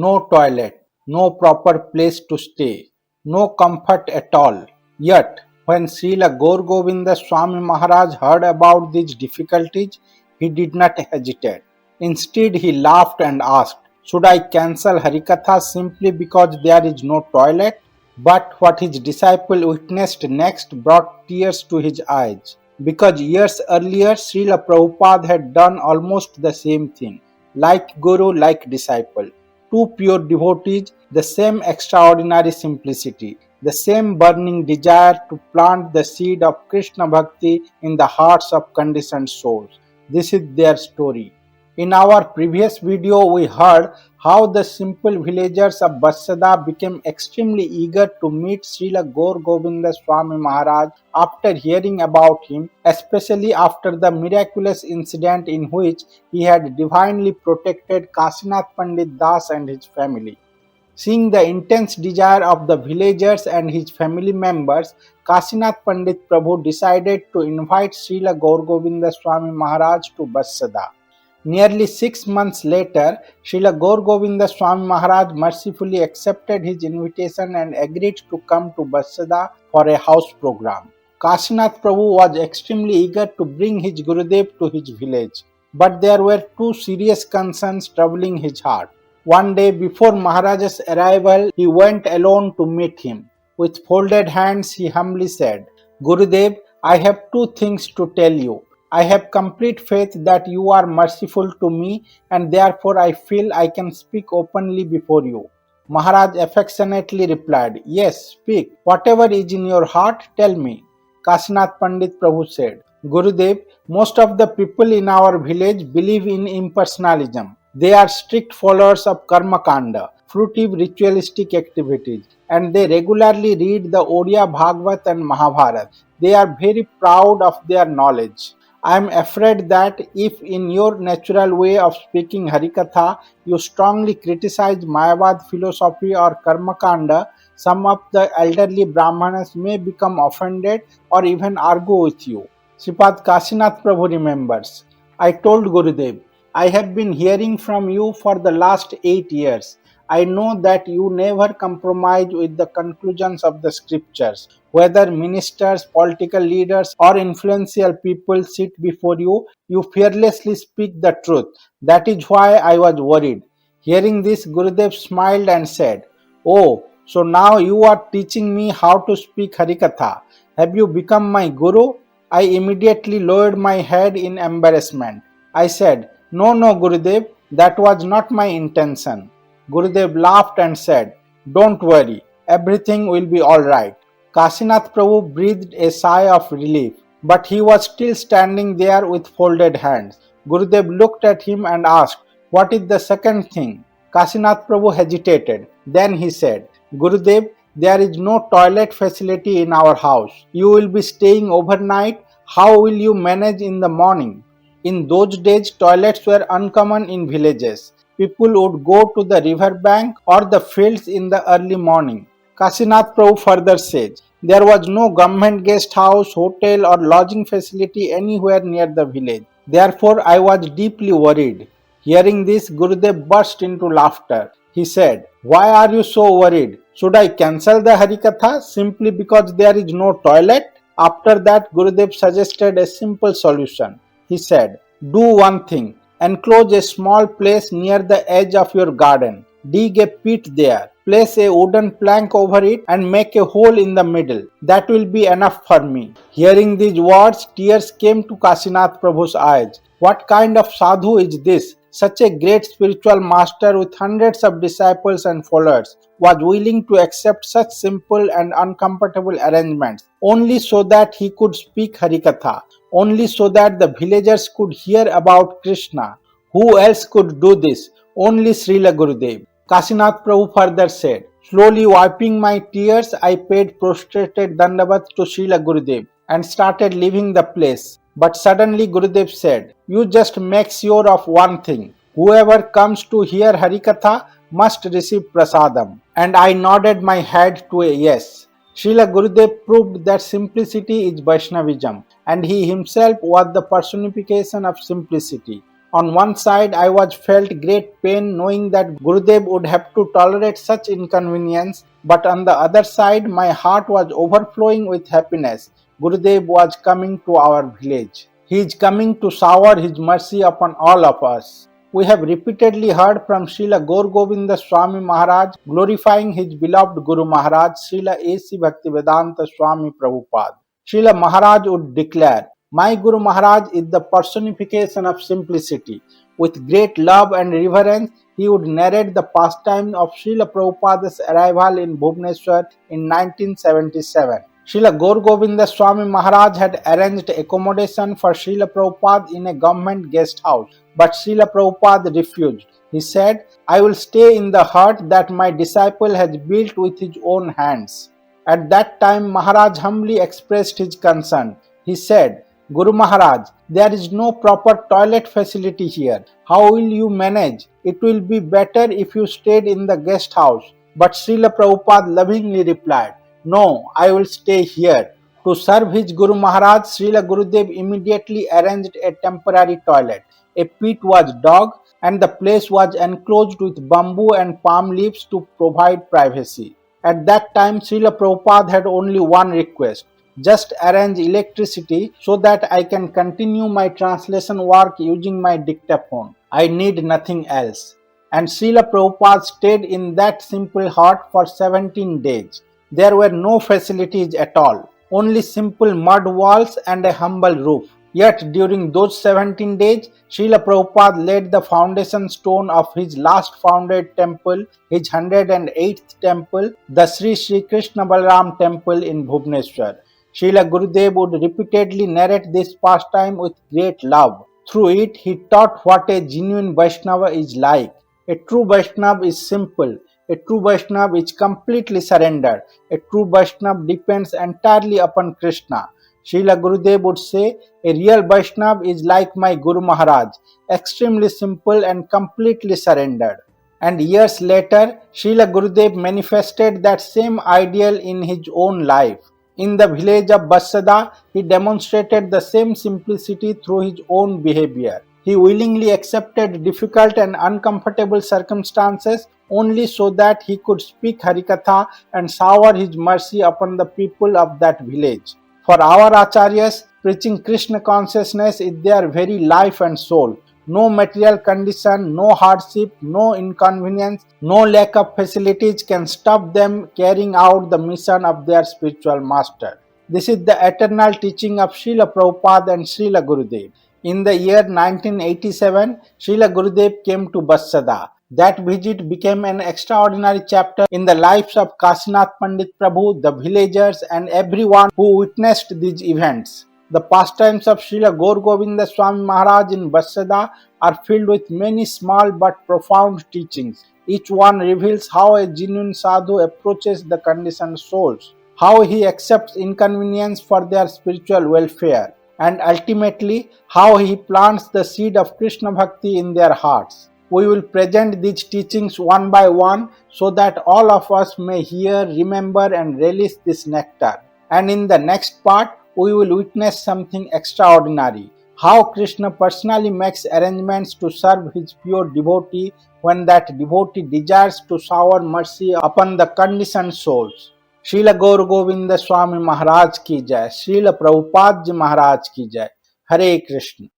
no toilet, no proper place to stay, no comfort at all. Yet, when Srila Gour Govinda Swami Maharaj heard about these difficulties, he did not hesitate. Instead, he laughed and asked, "Should I cancel hari-katha simply because there is no toilet?" But what his disciple witnessed next brought tears to his eyes, because years earlier Srila Prabhupada had done almost the same thing. Like Guru, like disciple. Two pure devotees, the same extraordinary simplicity, the same burning desire to plant the seed of Krishna Bhakti in the hearts of conditioned souls. This is their story. In our previous video, we heard how the simple villagers of Vatsada became extremely eager to meet Srila Gour Govinda Swami Maharaj after hearing about him, especially after the miraculous incident in which he had divinely protected Kashinath Pandit Das and his family. Seeing the intense desire of the villagers and his family members, Kashinath Pandit Prabhu decided to invite Srila Gour Govinda Swami Maharaj to Vatsada. Nearly 6 months later, Srila Gour Govinda Swami Maharaj mercifully accepted his invitation and agreed to come to Vatsada for a house program. Kashinath Prabhu was extremely eager to bring his Gurudev to his village, but there were two serious concerns troubling his heart. One day before Maharaj's arrival, he went alone to meet him. With folded hands, he humbly said, "Gurudev, I have two things to tell you. I have complete faith that you are merciful to me, and therefore I feel I can speak openly before you." Maharaj affectionately replied, "Yes, speak. Whatever is in your heart, tell me." Kashinath Pandit Prabhu said, "Gurudev, most of the people in our village believe in impersonalism. They are strict followers of karma-kanda, fruitive ritualistic activities, and they regularly read the Oriya Bhagavad and Mahabharata. They are very proud of their knowledge. I am afraid that if in your natural way of speaking Harikatha you strongly criticize Mayavad philosophy or karma-kanda, some of the elderly Brahmanas may become offended or even argue with you." Sripad Kashinath Prabhu remembers, "I told Gurudev, I have been hearing from you for the last 8 years. I know that you never compromise with the conclusions of the scriptures. Whether ministers, political leaders, or influential people sit before you, you fearlessly speak the truth. That is why I was worried." Hearing this, Gurudev smiled and said, "Oh, so now you are teaching me how to speak Harikatha. Have you become my Guru?" I immediately lowered my head in embarrassment. I said, "No, no, Gurudev, that was not my intention." Gurudev laughed and said, "Don't worry, everything will be all right." Kashinath Prabhu breathed a sigh of relief, but he was still standing there with folded hands. Gurudev looked at him and asked, "What is the second thing?" Kashinath Prabhu hesitated. Then he said, "Gurudev, there is no toilet facility in our house. You will be staying overnight. How will you manage in the morning?" In those days, toilets were uncommon in villages. People would go to the river bank or the fields in the early morning. Kashinath Prabhu further says, "There was no government guest house, hotel or lodging facility anywhere near the village. Therefore, I was deeply worried." Hearing this, Gurudev burst into laughter. He said, "Why are you so worried? Should I cancel the Harikatha simply because there is no toilet?" After that, Gurudev suggested a simple solution. He said, "Do one thing. Enclose a small place near the edge of your garden. Dig a pit there. Place a wooden plank over it and make a hole in the middle. That will be enough for me." Hearing these words, tears came to Kashinath Prabhu's eyes. What kind of sadhu is this? Such a great spiritual master with hundreds of disciples and followers was willing to accept such simple and uncomfortable arrangements only so that he could speak Harikatha, only so that the villagers could hear about Krishna. Who else could do this? Only Srila Gurudev. Kashinath Prabhu further said, "Slowly wiping my tears, I paid prostrated dandavat to Srila Gurudev and started leaving the place. But suddenly Gurudev said, 'You just make sure of one thing. Whoever comes to hear Harikatha must receive prasadam.' And I nodded my head to a yes." Srila Gurudev proved that simplicity is Vaishnavism, and he himself was the personification of simplicity. On one side, I was felt great pain knowing that Gurudev would have to tolerate such inconvenience, but on the other side, my heart was overflowing with happiness. Gurudev was coming to our village. He is coming to shower his mercy upon all of us. We have repeatedly heard from Srila Gour Govinda Swami Maharaj glorifying his beloved Guru Maharaj Srila A.C. Bhaktivedanta Swami Prabhupada. Srila Maharaj would declare, "My Guru Maharaj is the personification of simplicity." With great love and reverence, he would narrate the pastime of Srila Prabhupada's arrival in Bhubaneswar in 1977. Srila Gour Govinda Swami Maharaj had arranged accommodation for Srila Prabhupada in a government guest house, but Srila Prabhupada refused. He said, "I will stay in the hut that my disciple has built with his own hands." At that time, Maharaj humbly expressed his concern. He said, "Guru Maharaj, there is no proper toilet facility here. How will you manage? It will be better if you stayed in the guest house." But Srila Prabhupada lovingly replied, "No, I will stay here." To serve his Guru Maharaj, Srila Gurudev immediately arranged a temporary toilet. A pit was dug and the place was enclosed with bamboo and palm leaves to provide privacy. At that time, Srila Prabhupada had only one request: just arrange electricity so that I can continue my translation work using my dictaphone. I need nothing else. And Srila Prabhupada stayed in that simple hut for 17 days. There were no facilities at all, only simple mud walls and a humble roof. Yet during those 17 days, Srila Prabhupada laid the foundation stone of his last founded temple, his 108th temple, the Sri Krishna Balaram temple in Bhubaneswar. Srila Gurudev would repeatedly narrate this pastime with great love. Through it, he taught what a genuine Vaishnava is like. A true Vaishnava is simple. A true Vaishnava is completely surrendered. A true Vaishnava depends entirely upon Krishna. Srila Gurudev would say, "A real Vaishnava is like my Guru Maharaj, extremely simple and completely surrendered." And years later, Srila Gurudev manifested that same ideal in his own life. In the village of Vatsada, he demonstrated the same simplicity through his own behavior. He willingly accepted difficult and uncomfortable circumstances only so that he could speak hari-katha and shower his mercy upon the people of that village. For our acharyas, preaching Krishna consciousness is their very life and soul. No material condition, no hardship, no inconvenience, no lack of facilities can stop them carrying out the mission of their spiritual master. This is the eternal teaching of Srila Prabhupada and Srila Gurudev. In the year 1987, Srila Gurudev came to Vatsada. That visit became an extraordinary chapter in the lives of Kashinath Pandit Prabhu, the villagers, and everyone who witnessed these events. The pastimes of Srila Gour Govinda Swami Maharaj in Vatsada are filled with many small but profound teachings. Each one reveals how a genuine sadhu approaches the conditioned souls, how he accepts inconvenience for their spiritual welfare, and ultimately how he plants the seed of Krishna Bhakti in their hearts. We will present these teachings one by one so that all of us may hear, remember, and relish this nectar. And in the next part, we will witness something extraordinary: how Krishna personally makes arrangements to serve his pure devotee when that devotee desires to shower mercy upon the conditioned souls. Srila Gour Govinda Swami Maharaj ki jai, Srila Prabhupada ji Maharaj ki jai. Hare Krishna.